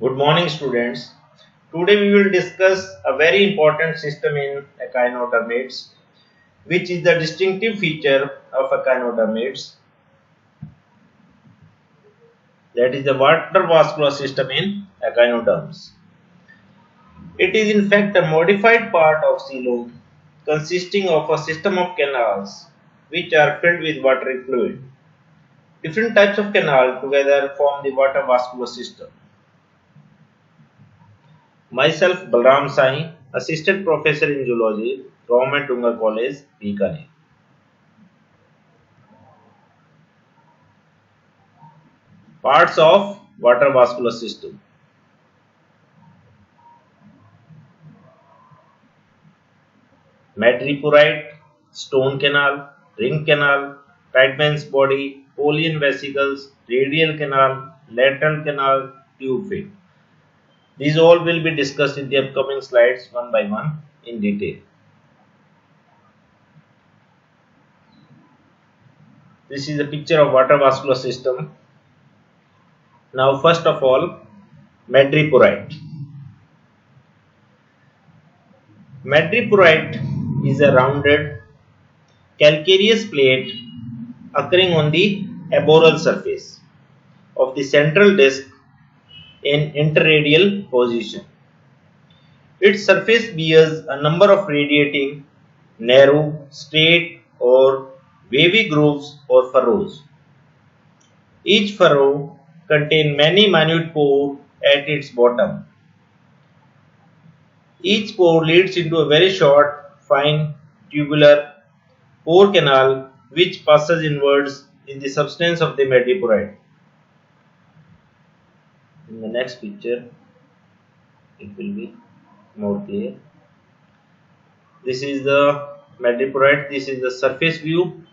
Good morning, students. Today we will discuss a very important system in echinodermates, which is the distinctive feature of echinodermates, that is the water vascular system in echinoderms. It is in fact a modified part of coelom consisting of a system of canals which are filled with watery fluid. Different types of canal together form the water vascular system. Myself, Balram Sai, Assistant Professor in Zoology, Government Dungar College, Bikaner. Parts of water vascular system. Madreporite, stone canal, ring canal, Tideman's body, Polian vesicles, radial canal, lateral canal, tube fin. These all will be discussed in the upcoming slides one by one in detail. This is a picture of water vascular system. Now first of all, madreporite. Madreporite is a rounded calcareous plate occurring on the arboreal surface of the central disc in interradial position. Its surface bears a number of radiating, narrow, straight or wavy grooves or furrows. Each furrow contains many minute pores at its bottom. Each pore leads into a very short, fine, tubular pore canal which passes inwards in the substance of the madreporite. In the next picture, it will be more clear. This is the madreporite, this is the surface view,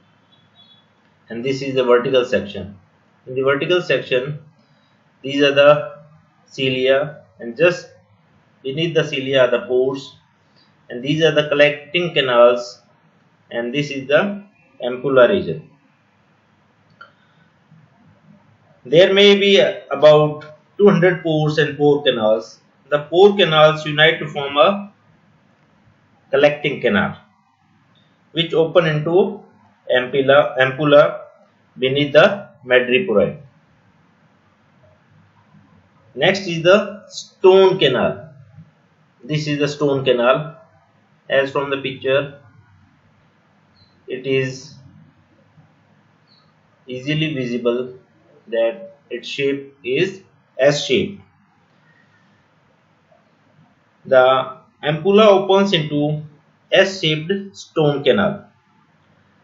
and this is the vertical section. In the vertical section, these are the cilia, and just beneath the cilia are the pores, and these are the collecting canals, and this is the ampulla region. There may be about 200 pores and pore canals. The pore canals unite to form a collecting canal, which open into ampulla beneath the madreporite. Next is the stone canal. This is the stone canal. As from the picture, it is easily visible that its shape is S-shaped. The ampulla opens into S-shaped stone canal.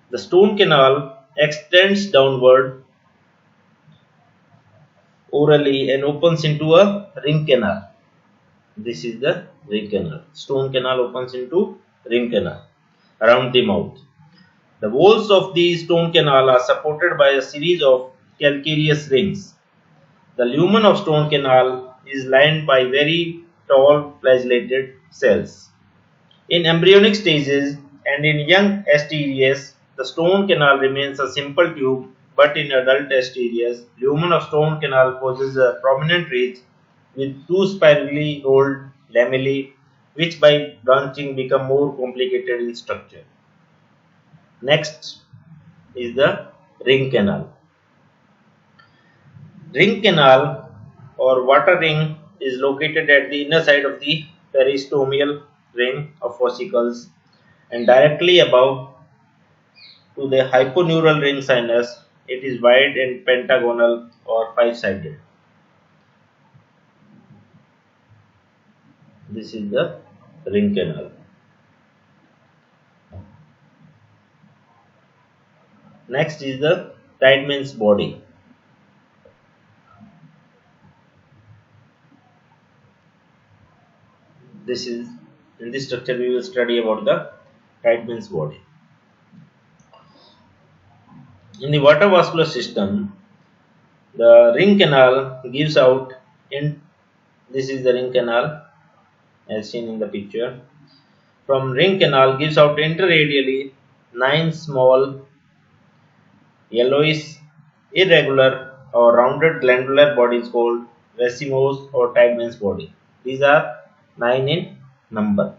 The stone canal extends downward orally and opens into a ring canal. This is the ring canal. Stone canal opens into ring canal around the mouth. The walls of the stone canal are supported by a series of calcareous rings. The lumen of stone canal is lined by very tall flagellated cells. In embryonic stages and in young asterias, the stone canal remains a simple tube, but in adult asterias, lumen of stone canal possesses a prominent ridge with two spirally rolled lamellae, which by branching become more complicated in structure. Next is the ring canal. Ring canal or water ring is located at the inner side of the peristomial ring of vesicles and directly above to the hyponeural ring sinus. It is wide and pentagonal or five-sided. This is the ring canal. Next is the Tideman's body. This is in this structure we will study about the Tideman's body. In the water vascular system, the ring canal gives out in this is the ring canal as seen in the picture. From ring canal gives out interradially 9 small yellowish irregular or rounded glandular bodies called racemose or Tiedemann's body. These are 9 in number.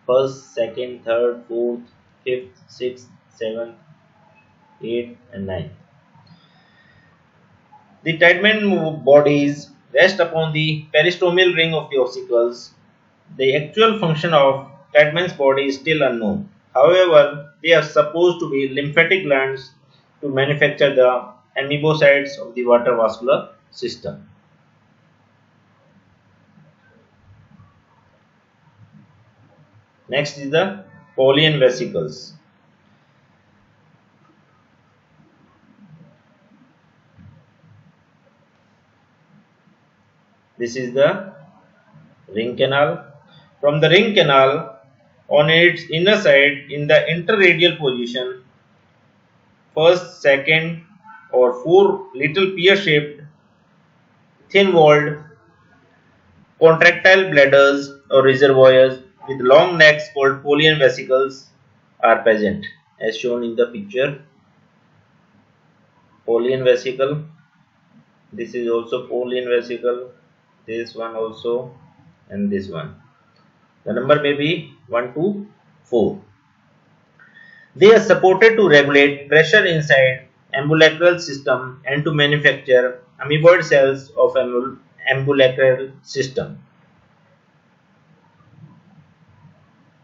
First, second, third, fourth, fifth, sixth, seventh, eighth, and ninth. The Tiedemann's bodies rest upon the peristomial ring of the ossicles. The actual function of Tiedemann's body is still unknown. However, they are supposed to be lymphatic glands to manufacture the amoebocytes of the water vascular system. Next is the Polian vesicles. This is the ring canal. From the ring canal, on its inner side in the interradial position, first, second, or four little pear-shaped, thin-walled, contractile bladders or reservoirs with long necks called Polian vesicles are present, as shown in the picture. Polian vesicle. This is also Polian vesicle. This one also, and this one. The number may be 1 to 4. They are supported to regulate pressure inside ambulacral system and to manufacture amoeboid cells of ambulacral system.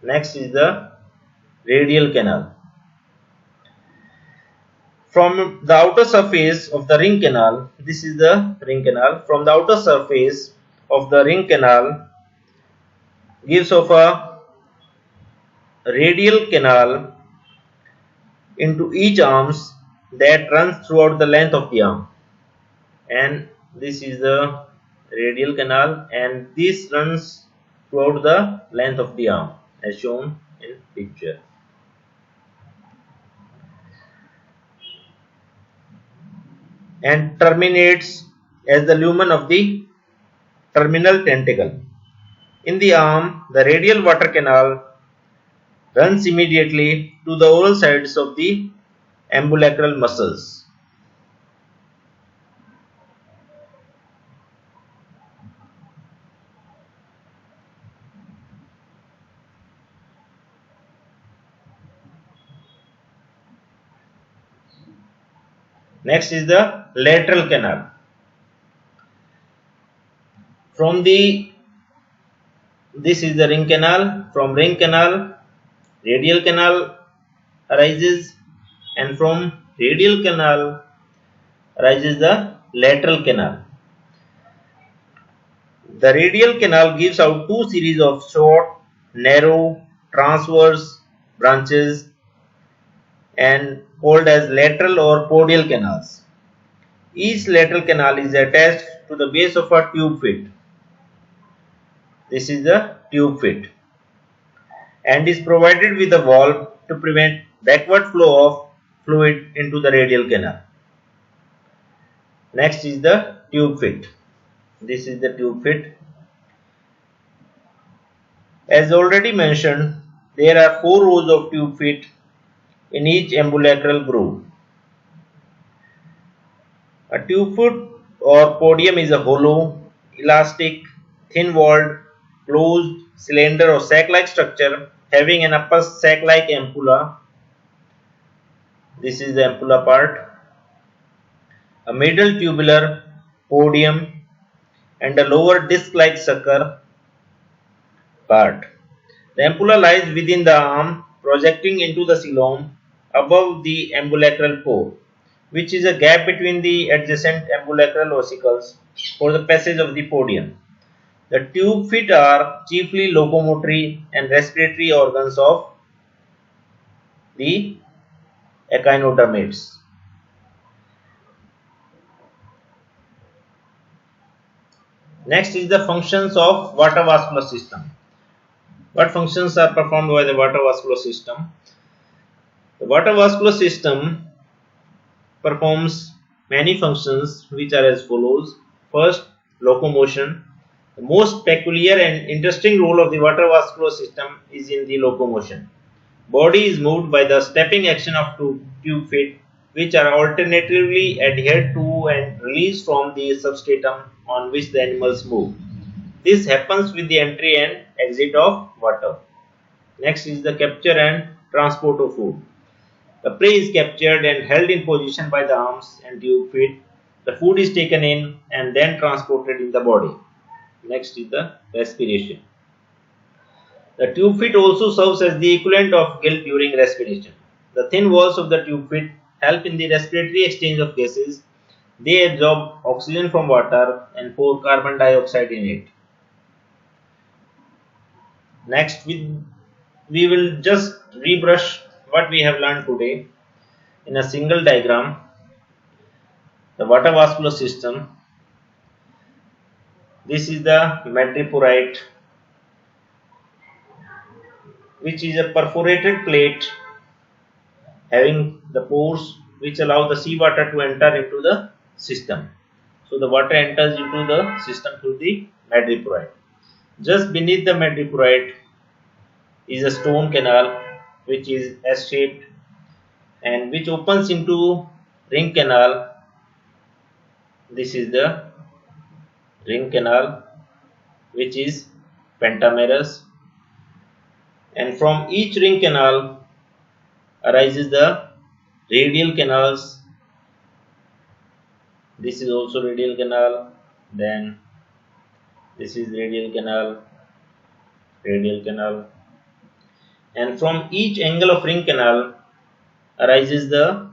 Next is the radial canal. From the outer surface of the ring canal, this is the ring canal. From the outer surface of the ring canal gives off a radial canal into each arms that runs throughout the length of the arm, and this is the radial canal, and this runs throughout the length of the arm as shown in picture. And terminates as the lumen of the terminal tentacle. In the arm, the radial water canal runs immediately to the oral sides of the ambulacral muscles. Next is the lateral canal. This is the ring canal. From ring canal, radial canal arises, and from radial canal arises the lateral canal. The radial canal gives out two series of short, narrow, transverse branches and called as lateral or podial canals. Each lateral canal is attached to the base of a tube fit. This is the tube fit and is provided with a valve to prevent backward flow of fluid into the radial canal. Next is the tube fit. This is the tube fit. As already mentioned, there are 4 rows of tube fit in each ambulacral groove. A tube foot or podium is a hollow, elastic, thin-walled, closed cylinder or sac-like structure having an upper sac-like ampulla. This is the ampulla part. A middle tubular podium and a lower disc-like sucker part. The ampulla lies within the arm, projecting into the coelom above the ambulacral pore, which is a gap between the adjacent ambulacral ossicles for the passage of the podium. The tube fit are chiefly locomotory and respiratory organs of the echinodermates. Next is the functions of water vascular system. What functions are performed by the water vascular system? The water vascular system performs many functions which are as follows. First, locomotion. The most peculiar and interesting role of the water vascular system is in the locomotion. Body is moved by the stepping action of two tube feet, which are alternatively adhered to and released from the substratum on which the animals move. This happens with the entry and exit of water. Next is the capture and transport of food. The prey is captured and held in position by the arms and tube feet. The food is taken in and then transported in the body. Next is the respiration. The tube feet also serves as the equivalent of gill during respiration. The thin walls of the tube feet help in the respiratory exchange of gases. They absorb oxygen from water and pour carbon dioxide in it. Next, we will just rebrush what we have learned today in a single diagram. The water vascular system. This is the madreporite, which is a perforated plate having the pores which allow the seawater to enter into the system. So the water enters into the system through the madreporite. Just beneath the madreporite is a stone canal which is S-shaped and which opens into ring canal. This is the ring canal which is pentamerous, and from each ring canal arises the radial canals. This is also radial canal, then this is radial canal, and from each angle of ring canal arises the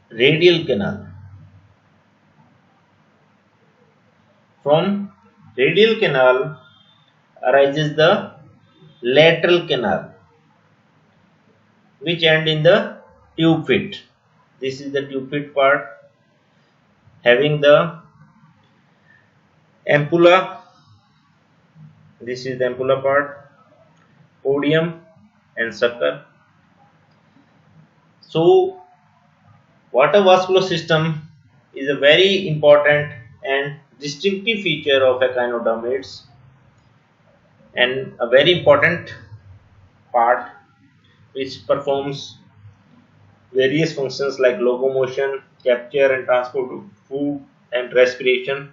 radial canal. From radial canal arises the lateral canal, which end in the tube feet. This is the tube feet part having the ampulla. This is the ampulla part, podium and sucker. So water vascular system is a very important and distinctive feature of echinodermids and a very important part which performs various functions like locomotion, capture and transport of food and respiration.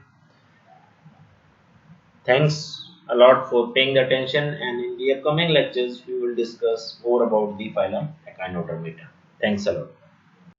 Thanks a lot for paying attention, and in the upcoming lectures we will discuss more about the phylum Echinodermata. Thanks a lot.